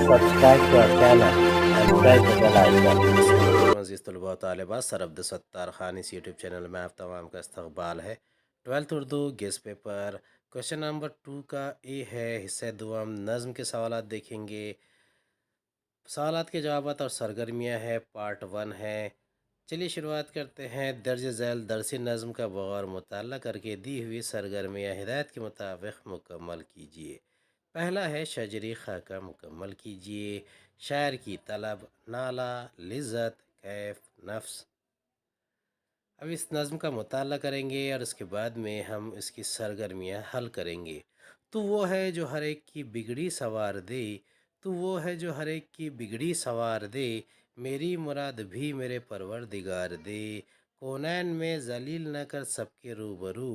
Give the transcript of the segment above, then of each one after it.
subscribe to our channel and press the bell icon. عزیز طلباء و طالبات، سر عبدالستار خان اس یوٹیوب چینل میں آپ تمام کا استقبال ہے۔ 12th Urdu guess paper question number 2 کا اے ہے، حصہ دوم نظم کے سوالات دیکھیں گے۔ سوالات کے جوابات اور سرگرمیاں ہے، پارٹ 1 ہے۔ چلیے شروعات کرتے ہیں۔ درج ذیل درسی نظم کا بغور مطالعہ کر کے دی ہوئی سرگرمیاں ہدایت کے مطابق مکمل کیجیے۔ پہلا ہے شجری خاکہ مکمل کیجیے۔ شاعر کی طلب، نالہ، لذت، کیف، نفس۔ اب اس نظم کا مطالعہ کریں گے اور اس کے بعد میں ہم اس کی سرگرمیاں حل کریں گے۔ تو وہ ہے جو ہر ایک کی بگڑی سوار دے، تو وہ ہے جو ہر ایک کی بگڑی سوار دے، میری مراد بھی میرے پروردگار دے۔ کونین میں ذلیل نہ کر سب کے روبرو،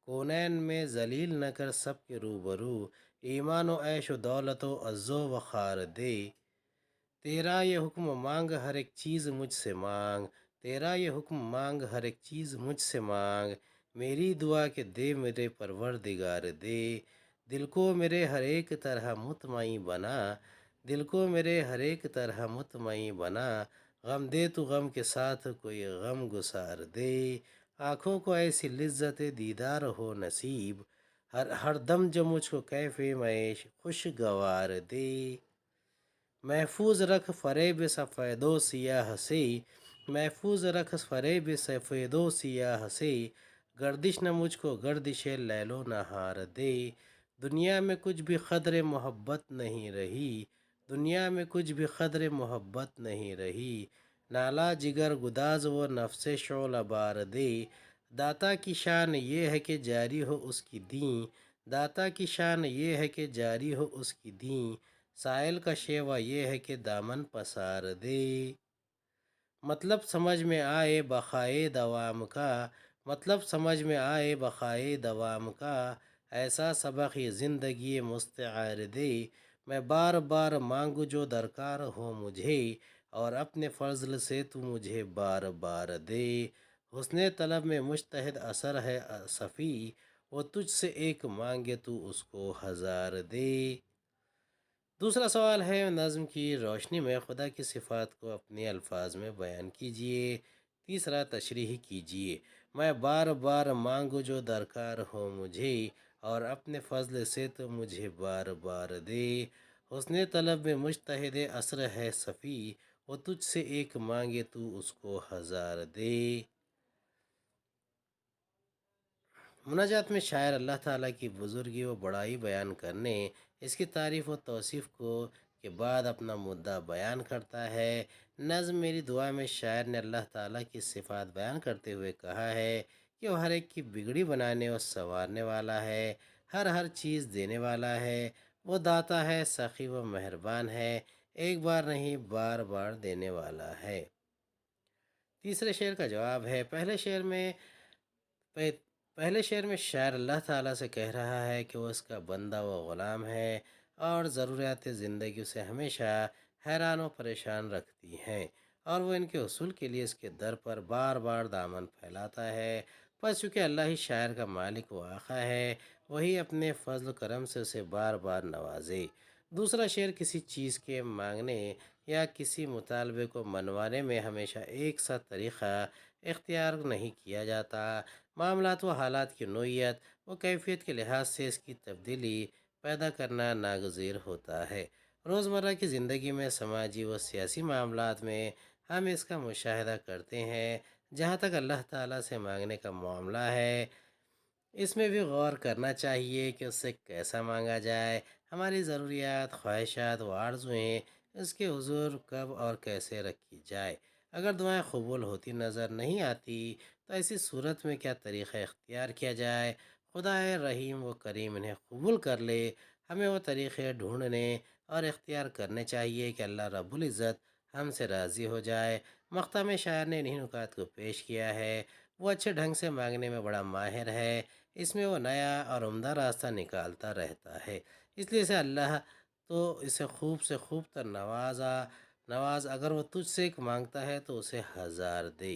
کونین میں ذلیل نہ کر سب کے روبرو، ایمان و عیش و دولت و عز و وقار دے۔ تیرا یہ حکم مانگ ہر ایک چیز مجھ سے مانگ، تیرا یہ حکم مانگ ہر ایک چیز مجھ سے مانگ، میری دعا کہ دے میرے پروردگار دے۔ دل کو میرے ہر ایک طرح مطمئن بنا، دل کو میرے ہر ایک طرح مطمئن بنا، غم دے تو غم کے ساتھ کوئی غم گسار دے۔ آنکھوں کو ایسی لذت دیدار ہو نصیب، ہر دم جو مجھ کو کیف معیش خوشگوار دے۔ محفوظ رکھ فریب سفید و سیاہ سے، محفوظ رکھ فریب سفید و سیاہ سے، گردش نہ مجھ کو گردش لیل و نہار دے۔ دنیا میں کچھ بھی قدر محبت نہیں رہی، دنیا میں کچھ بھی قدر محبت نہیں رہی، نالا جگر گداز و نفس شعلہ بار دے۔ داتا کی شان یہ ہے کہ جاری ہو اس کی دین، داتا کی شان یہ ہے کہ جاری ہو اس کی دین، سائل کا شیوا یہ ہے کہ دامن پسار دے۔ مطلب سمجھ میں آئے بقائے دوام کا، مطلب سمجھ میں آئے بقائے دوام کا، ایسا سبق یہ زندگی مستعار دے۔ میں بار بار مانگوں جو درکار ہو مجھے، اور اپنے فضل سے تو مجھے بار بار دے۔ حسن طلب میں مجتہد اثر ہے صفی، وہ تجھ سے ایک مانگے تو اس کو ہزار دے۔ دوسرا سوال ہے، نظم کی روشنی میں خدا کی صفات کو اپنے الفاظ میں بیان کیجیے۔ تیسرا تشریح کیجیے۔ میں بار بار مانگوں جو درکار ہو مجھے، اور اپنے فضل سے تو مجھے بار بار دے۔ حسن طلب میں مجتہد اثر ہے صفی، وہ تجھ سے ایک مانگے تو اس کو ہزار دے۔ مناجات میں شاعر اللہ تعالیٰ کی بزرگی و بڑائی بیان کرنے، اس کی تعریف و توصیف کے بعد اپنا مدعا بیان کرتا ہے۔ نظم میری دعا میں شاعر نے اللہ تعالیٰ کی صفات بیان کرتے ہوئے کہا ہے کہ وہ ہر ایک کی بگڑی بنانے اور سنوارنے والا ہے، ہر چیز دینے والا ہے، وہ داتا ہے، سخی و مہربان ہے، ایک بار نہیں بار بار دینے والا ہے۔ تیسرے شعر کا جواب ہے، پہلے شعر میں شاعر اللہ تعالیٰ سے کہہ رہا ہے کہ وہ اس کا بندہ و غلام ہے، اور ضروریات زندگی اسے ہمیشہ حیران و پریشان رکھتی ہیں، اور وہ ان کے حصول کے لیے اس کے در پر بار بار دامن پھیلاتا ہے۔ پس چونکہ اللہ ہی شاعر کا مالک و آقا ہے، وہی اپنے فضل و کرم سے اسے بار بار نوازے۔ دوسرا شعر کسی چیز کے مانگنے یا کسی مطالبے کو منوانے میں ہمیشہ ایک سا طریقہ اختیار نہیں کیا جاتا۔ معاملات و حالات کی نوعیت و کیفیت کے لحاظ سے اس کی تبدیلی پیدا کرنا ناگزیر ہوتا ہے۔ روزمرہ کی زندگی میں، سماجی و سیاسی معاملات میں ہم اس کا مشاہدہ کرتے ہیں۔ جہاں تک اللہ تعالیٰ سے مانگنے کا معاملہ ہے، اس میں بھی غور کرنا چاہیے کہ اس سے کیسا مانگا جائے۔ ہماری ضروریات، خواہشات و آرزوئیں اس کے حضور کب اور کیسے رکھی جائے۔ اگر دعائیں قبول ہوتی نظر نہیں آتی تو ایسی صورت میں کیا طریقہ اختیار کیا جائے؟ خدا رحیم و کریم انہیں قبول کر لے۔ ہمیں وہ طریقے ڈھونڈنے اور اختیار کرنے چاہیے کہ اللہ رب العزت ہم سے راضی ہو جائے۔ مقطع میں شاعر نے انہی نکات کو پیش کیا ہے۔ وہ اچھے ڈھنگ سے مانگنے میں بڑا ماہر ہے، اس میں وہ نیا اور عمدہ راستہ نکالتا رہتا ہے، اس لیے اللہ تو اسے خوب سے خوب تر نواز اگر وہ تجھ سے ایک مانگتا ہے تو اسے ہزار دے۔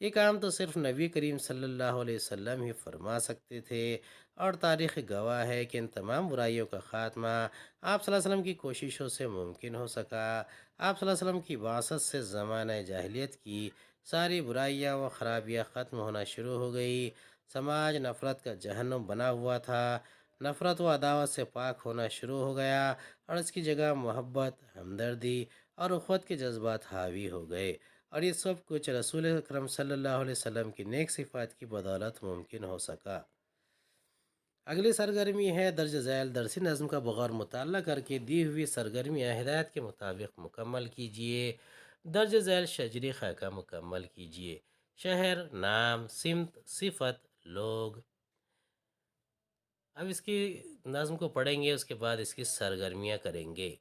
یہ کام تو صرف نبی کریم صلی اللہ علیہ وسلم ہی فرما سکتے تھے، اور تاریخ گواہ ہے کہ ان تمام برائیوں کا خاتمہ آپ صلی اللہ علیہ وسلم کی کوششوں سے ممکن ہو سکا۔ آپ صلی اللہ علیہ وسلم کی بعثت سے زمانہ جاہلیت کی ساری برائیاں و خرابیاں ختم ہونا شروع ہو گئی۔ سماج نفرت کا جہنم بنا ہوا تھا، نفرت و عداوت سے پاک ہونا شروع ہو گیا، اور اس کی جگہ محبت، ہمدردی اور اخوت کے جذبات حاوی ہو گئے، اور یہ سب کچھ رسول اکرم صلی اللہ علیہ وسلم کی نیک صفات کی بدولت ممکن ہو سکا۔ اگلی سرگرمی ہے درج ذیل درسی نظم کا بغور مطالعہ کر کے دی ہوئی سرگرمیاں ہدایت کے مطابق مکمل کیجیے۔ درج ذیل شجری خاکہ مکمل کیجیے۔ شہر، نام، سمت، صفت، لوگ۔ اب اس کی نظم کو پڑھیں گے، اس کے بعد اس کی سرگرمیاں کریں گے۔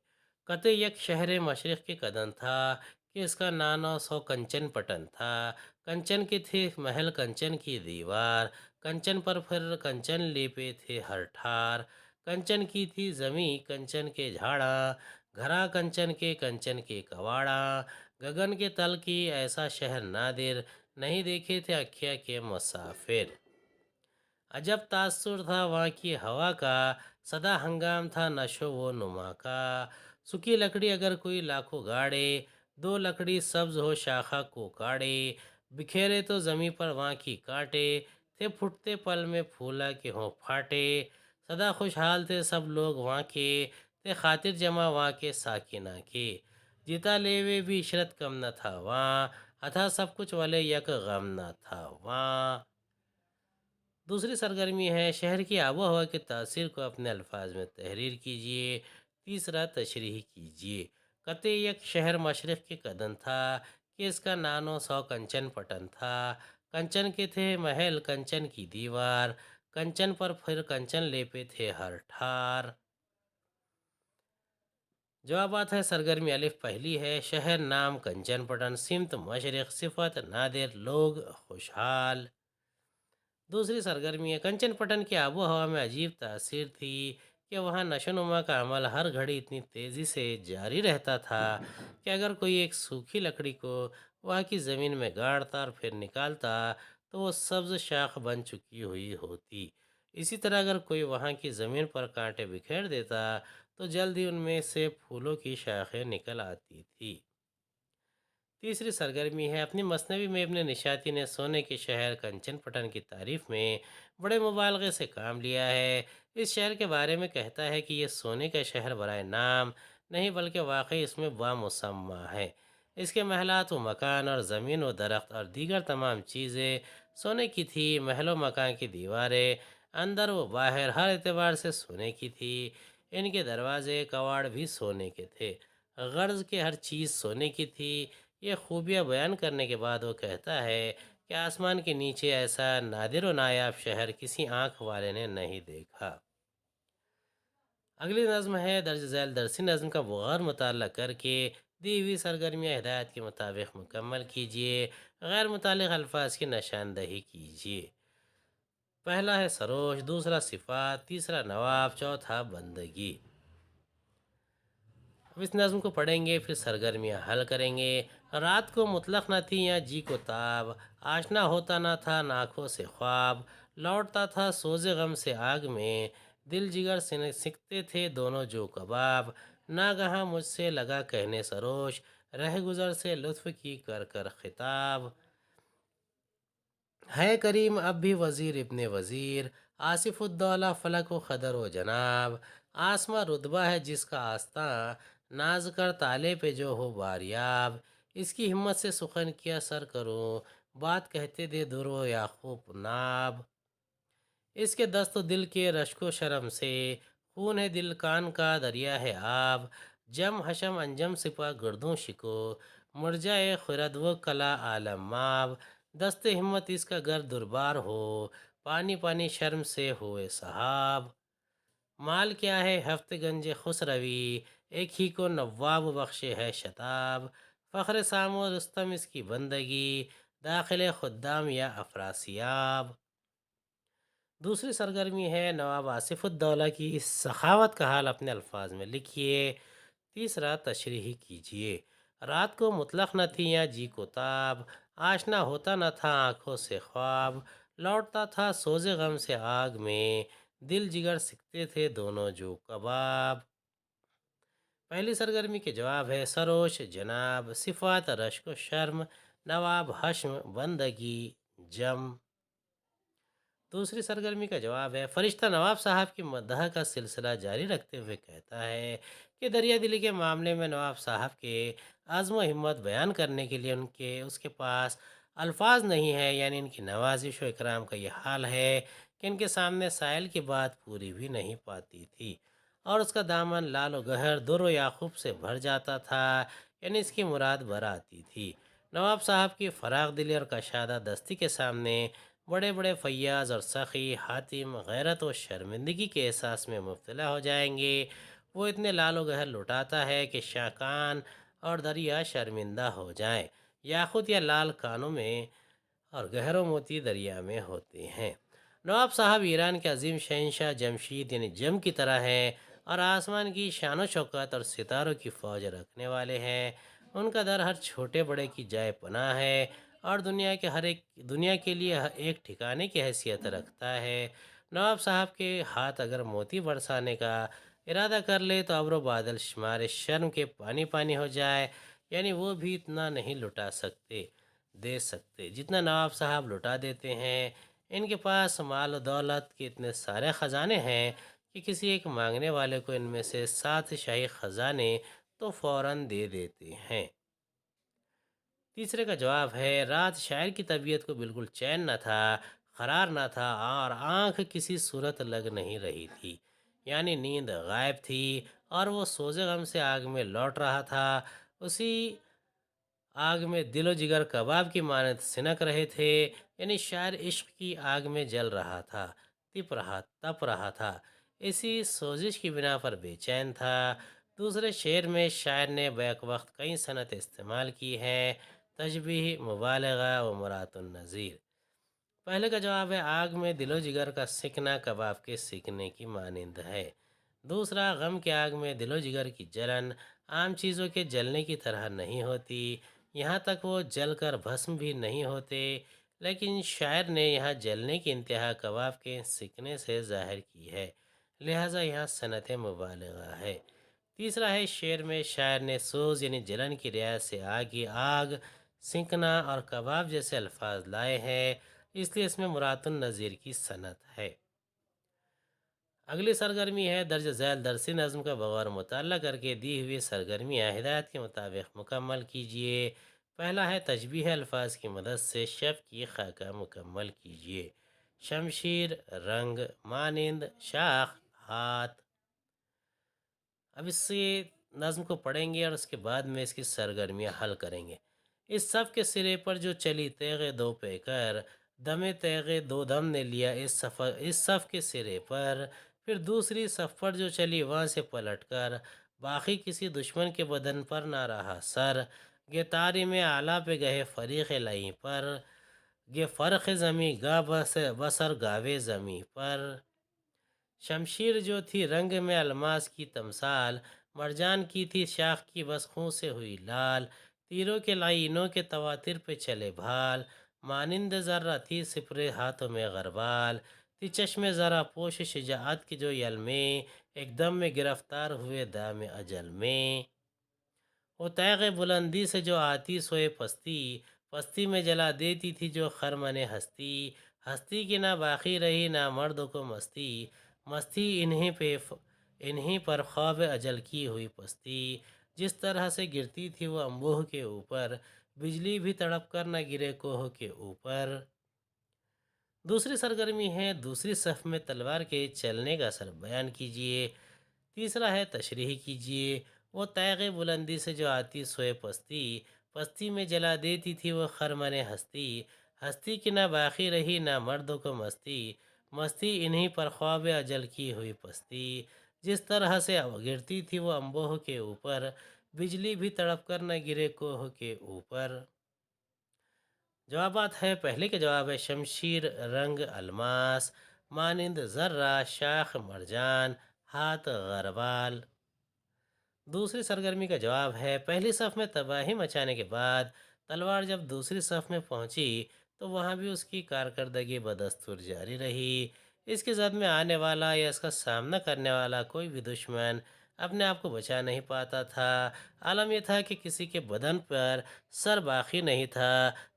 قطع یک شہر مشرق کے قدم تھا کہ اس کا نانو سو کنچن پٹن تھا۔ کنچن کی تھی محل، کنچن کی دیوار، کنچن پر پھر کنچن لیپے تھے ہر ٹھار۔ کنچن کی تھی زمیں، کنچن کے جھاڑاں، گھرا کنچن کے کواڑاں۔ گگن کے تل کی ایسا شہر نادر، نہیں دیکھے تھے اکھیا کے مسافر۔ عجب تاثر تھا وہاں کی ہوا کا، سدا ہنگام تھا نشو و نما کا۔ سکی لکڑی اگر کوئی لاکھوں گاڑے، دو لکڑی سبز ہو شاخہ کو کاڑے۔ بکھیرے تو زمیں پر وہاں کی کانٹے، تھے پھٹتے پل میں پھولا کے ہوں پھاٹے۔ سدا خوشحال تھے سب لوگ وہاں کے، تھے خاطر جمع وہاں کے ساکنہ کے۔ جیتا لیوے بھی عشرت کم نہ تھا وہاں، اتھا سب کچھ والے یک غم نہ تھا وہاں۔ دوسری سرگرمی ہے شہر کی آب و ہوا کی تاثیر کو اپنے الفاظ میں تحریر کیجیے۔ تیسرا تشریح کیجیے۔ قطع یک شہر مشرق کے قدم تھا کہ اس کا نانو سو کنچن پٹن تھا۔ کنچن کے تھے محل، کنچن کی دیوار، کنچن پر پھر کنچن لیپے تھے ہر ٹھار۔ جوابات ہے سرگرمی الف پہلی ہے شہر، نام کنچن پٹن، سمت مشرق، صفت نادر، لوگ خوشحال۔ دوسری سرگرمی ہے کنچن پٹن کی آب و ہوا میں عجیب تاثیر تھی کہ وہاں نشو نما کا عمل ہر گھڑی اتنی تیزی سے جاری رہتا تھا کہ اگر کوئی ایک سوکھی لکڑی کو وہاں کی زمین میں گاڑتا اور پھر نکالتا تو وہ سبز شاخ بن چکی ہوئی ہوتی۔ اسی طرح اگر کوئی وہاں کی زمین پر کانٹے بکھیر دیتا تو جلد ہی ان میں سے پھولوں کی شاخیں نکل آتی تھی۔ تیسری سرگرمی ہے اپنی مثنوی میں ابن نشاطی نے سونے کے شہر کنچن پٹن کی تعریف میں بڑے مبالغے سے کام لیا ہے۔ اس شہر کے بارے میں کہتا ہے کہ یہ سونے کا شہر برائے نام نہیں بلکہ واقعی اس میں بامسمہ ہے۔ اس کے محلات و مکان اور زمین و درخت اور دیگر تمام چیزیں سونے کی تھی۔ محل و مکان کی دیواریں اندر و باہر ہر اعتبار سے سونے کی تھی۔ ان کے دروازے کواڑ بھی سونے کے تھے، غرض کے ہر چیز سونے کی تھی۔ یہ خوبیاں بیان کرنے کے بعد وہ کہتا ہے کہ آسمان کے نیچے ایسا نادر و نایاب شہر کسی آنکھ والے نے نہیں دیکھا۔ اگلی نظم ہے درج ذیل درسی نظم کا بغور مطالعہ کر کے دی ہوئی سرگرمیاں ہدایت کے مطابق مکمل کیجیے۔ غیر متعلق الفاظ کی نشاندہی کیجیے۔ پہلا ہے سروش، دوسرا صفات، تیسرا نواب، چوتھا بندگی۔ اب اس نظم کو پڑھیں گے پھر سرگرمیاں حل کریں گے۔ رات کو مطلق نہ تھی یا جی کو تاب، آشنا ہوتا نہ تھا آنکھوں سے خواب۔ لوٹتا تھا سوز غم سے آگ میں، دل جگر سکتے تھے دونوں جو کباب۔ ناگہاں مجھ سے لگا کہنے سروش، رہ گزر سے لطف کی کر کر خطاب۔ ہے کریم اب بھی وزیر ابن وزیر، آصف الدولہ فلک و قدر و جناب۔ آسماں رتبہ ہے جس کا آستاں، ناز کر تالے پہ جو ہو باریاب۔ اس کی ہمت سے سخن کیا سر کروں، بات کہتے دے در و یاقوت ناب۔ اس کے دست و دل کے رشک و شرم سے، خون ہے دل کان کا دریا ہے آب۔ جم حشم انجم سپا گردوں شکو، مرجائے خرد و کلا عالم ماب۔ دست ہمت اس کا گر دربار ہو، پانی پانی شرم سے ہوئے صحاب۔ مال کیا ہے ہفت گنج خسروی، ایک ہی کو نواب بخشے ہے شتاب۔ فخر سام و رستم اس کی بندگی، داخل خدام یا افراسیاب۔ دوسری سرگرمی ہے نواب آصف الدولہ کی اس سخاوت کا حال اپنے الفاظ میں لکھیے۔ تیسرا تشریح کیجیے۔ رات کو مطلق نہ تھی یا جی کو تاب، آشنا ہوتا نہ تھا آنکھوں سے خواب، لوٹتا تھا سوز غم سے آگ میں، دل جگر سکتے تھے دونوں جو کباب۔ پہلی سرگرمی کے جواب ہے سروش جناب، صفات رشک و شرم، نواب حشم بندگی جم۔ دوسری سرگرمی کا جواب ہے فرشتہ نواب صاحب کی مدح کا سلسلہ جاری رکھتے ہوئے کہتا ہے کہ دریا دلی کے معاملے میں نواب صاحب کے عزم و ہمت بیان کرنے کے لیے اس کے پاس الفاظ نہیں ہے، یعنی ان کی نوازش و اکرام کا یہ حال ہے کہ ان کے سامنے سائل کی بات پوری بھی نہیں پاتی تھی اور اس کا دامن لال و گہر در و یاقوب سے بھر جاتا تھا، یعنی اس کی مراد براتی تھی۔ نواب صاحب کی فراغ دلی اور کشادہ دستی کے سامنے بڑے بڑے فیاض اور سخی حاتم غیرت و شرمندگی کے احساس میں مبتلا ہو جائیں گے۔ وہ اتنے لال و گہر لٹاتا ہے کہ شاکان اور دریا شرمندہ ہو جائیں۔ یاقوت یا لال کانوں میں اور گہروں موتی دریا میں ہوتے ہیں۔ نواب صاحب ایران کے عظیم شہنشاہ جمشید یعنی جم کی طرح ہیں اور آسمان کی شان و شوکت اور ستاروں کی فوج رکھنے والے ہیں۔ ان کا در ہر چھوٹے بڑے کی جائے پناہ ہے اور دنیا کے لیے ایک ٹھکانے کی حیثیت رکھتا ہے۔ نواب صاحب کے ہاتھ اگر موتی برسانے کا ارادہ کر لے تو ابر و بادل شمار شرم کے پانی پانی ہو جائے، یعنی وہ بھی اتنا نہیں دے سکتے جتنا نواب صاحب لٹا دیتے ہیں۔ ان کے پاس مال و دولت کے اتنے سارے خزانے ہیں کہ کسی ایک مانگنے والے کو ان میں سے 7 شاہی خزانے تو فوراً دے دیتے ہیں۔ تیسرے کا جواب ہے رات شاعر کی طبیعت کو بالکل چین نہ تھا، قرار نہ تھا اور آنکھ کسی صورت لگ نہیں رہی تھی، یعنی نیند غائب تھی اور وہ سوز غم سے آگ میں لوٹ رہا تھا۔ اسی آگ میں دل و جگر کباب کی مانند سنک رہے تھے، یعنی شاعر عشق کی آگ میں جل رہا تھا، تپ رہا تھا، اسی سوزش کی بنا پر بے چین تھا۔ دوسرے شعر میں شاعر نے بیک وقت کئی صنعتیں استعمال کی ہیں، تشبیہ، مبالغہ و مرات النظیر۔ پہلے کا جواب ہے آگ میں دل و جگر کا سکنا کباب کے سکنے کی مانند ہے۔ دوسرا، غم کے آگ میں دل و جگر کی جلن عام چیزوں کے جلنے کی طرح نہیں ہوتی، یہاں تک وہ جل کر بھسم بھی نہیں ہوتے، لیکن شاعر نے یہاں جلنے کی انتہا کباب کے سکنے سے ظاہر کی ہے، لہٰذا یہاں صنعت مبالغہ ہے۔ تیسرا ہے شعر میں شاعر نے سوز یعنی جلن کی رعایت سے آگ، سنکنا اور کباب جیسے الفاظ لائے ہیں، اس لیے اس میں مرات النظیر کی صنعت ہے۔ اگلی سرگرمی ہے درج ذیل درسی نظم کا بغور مطالعہ کر کے دی ہوئی سرگرمیاں ہدایت کے مطابق مکمل کیجیے۔ پہلا ہے تشبیہ الفاظ کی مدد سے شب کی خاکہ مکمل کیجیے۔ شمشیر، رنگ، مانند، شاخ، ہاتھ۔ اب اس سے نظم کو پڑھیں گے اور اس کے بعد میں اس کی سرگرمیاں حل کریں گے۔ اس صف کے سرے پر جو چلی تیغ دو پیکر، دم تیغ دو دم نے لیا اس صف کے سرے پر، پھر دوسری صف پر جو چلی وہاں سے پلٹ کر، باقی کسی دشمن کے بدن پر نہ رہا سر، گے تاری میں اعلیٰ پہ گئے فریق لائیں پر، گے فرق زمیں گا بسر گاوے زمیں پر۔ شمشیر جو تھی رنگ میں الماس کی تمثال، مرجان کی تھی شاخ کی بس خوں سے ہوئی لال، تیروں کے لعینوں کے تواتر پہ چلے بھال، مانند ذرہ تھی سپرے ہاتھوں میں غربال، تھی چشم ذرا پوش شجاعت کی جو یلمیں، ایک دم میں گرفتار ہوئے دام اجل میں۔ وہ تیغ بلندی سے جو آتی سوئے پستی، پستی میں جلا دیتی تھی جو خرمن ہستی، ہستی کی نہ باقی رہی نہ مرد کو مستی، مستی انہی پر خواب اجل کی ہوئی پستی، جس طرح سے گرتی تھی وہ انبوہ کے اوپر، بجلی بھی تڑپ کر نہ گرے کوہ کے اوپر۔ دوسری سرگرمی ہے دوسری صف میں تلوار کے چلنے کا اثر بیان کیجیے۔ تیسرا ہے تشریح کیجیے۔ وہ تیغ بلندی سے جو آتی سوئے پستی، پستی میں جلا دیتی تھی وہ خرمن ہستی، ہستی کی نہ باقی رہی نہ مرد کو مستی، مستی انہی پر خواب اجل کی ہوئی پستی، جس طرح سے گرتی تھی وہ انبوہ کے اوپر، بجلی بھی تڑپ کر نہ گرے کوہ کے اوپر۔ جوابات ہے پہلے کے جواب ہے شمشیر، رنگ الماس، مانند ذرہ، شاخ مرجان، ہاتھ غربال۔ دوسری سرگرمی کا جواب ہے پہلی صف میں تباہی مچانے کے بعد تلوار جب دوسری صف میں پہنچی تو وہاں بھی اس کی کارکردگی بدستور جاری رہی۔ اس کے زد میں آنے والا یا اس کا سامنا کرنے والا کوئی بھی دشمن اپنے آپ کو بچا نہیں پاتا تھا۔ عالم یہ تھا کہ کسی کے بدن پر سر باقی نہیں تھا۔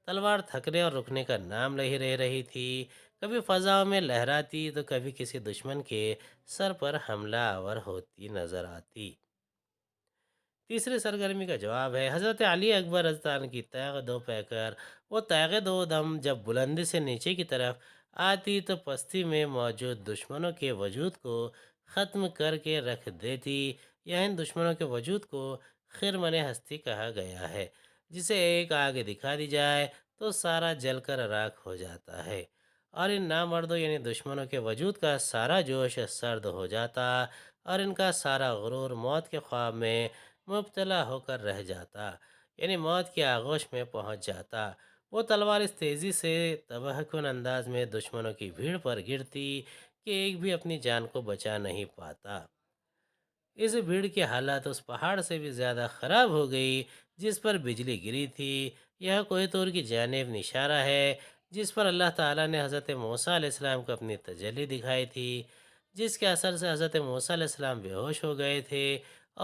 تلوار تھکنے اور رکنے کا نام نہیں لے رہی تھی۔ کبھی فضاؤں میں لہراتی تو کبھی کسی دشمن کے سر پر حملہ آور ہوتی نظر آتی۔ تیسری سرگرمی کا جواب ہے حضرت علی اکبر رضی اللہ عنہ کی تیغ دو پہ کر۔ وہ تیغ دو دم جب بلندی سے نیچے کی طرف آتی تو پستی میں موجود دشمنوں کے وجود کو ختم کر کے رکھ دیتی۔ یا ان دشمنوں کے وجود کو خرمن ہستی کہا گیا ہے، جسے ایک آگ دکھا دی جائے تو سارا جل کر راکھ ہو جاتا ہے، اور ان نامردوں یعنی دشمنوں کے وجود کا سارا جوش سرد ہو جاتا، اور ان کا سارا غرور موت کے خواب میں مبتلا ہو کر رہ جاتا، یعنی موت کی آغوش میں پہنچ جاتا۔ وہ تلوار اس تیزی سے تباہ کن انداز میں دشمنوں کی بھیڑ پر گرتی کہ ایک بھی اپنی جان کو بچا نہیں پاتا۔ اس بھیڑ کی حالت اس پہاڑ سے بھی زیادہ خراب ہو گئی جس پر بجلی گری تھی۔ یہ کوہ طور کی جانب اشارہ ہے جس پر اللہ تعالیٰ نے حضرت موسیٰ علیہ السلام کو اپنی تجلی دکھائی تھی، جس کے اثر سے حضرت موسیٰ علیہ السلام بے ہوش ہو گئے تھے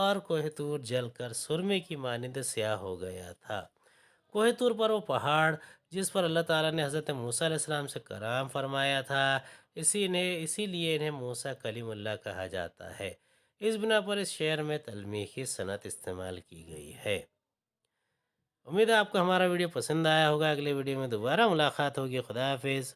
اور کوہ طور جل کر سرمے کی مانند سیاہ ہو گیا تھا۔ کوہ طور پر وہ پہاڑ جس پر اللہ تعالیٰ نے حضرت موسیٰ علیہ السلام سے کرام فرمایا تھا، اسی لیے انہیں موسیٰ کلیم اللہ کہا جاتا ہے۔ اس بنا پر اس شعر میں تلمیحی صنعت استعمال کی گئی ہے۔ امید ہے آپ کو ہمارا ویڈیو پسند آیا ہوگا۔ اگلے ویڈیو میں دوبارہ ملاقات ہوگی۔ خدا حافظ۔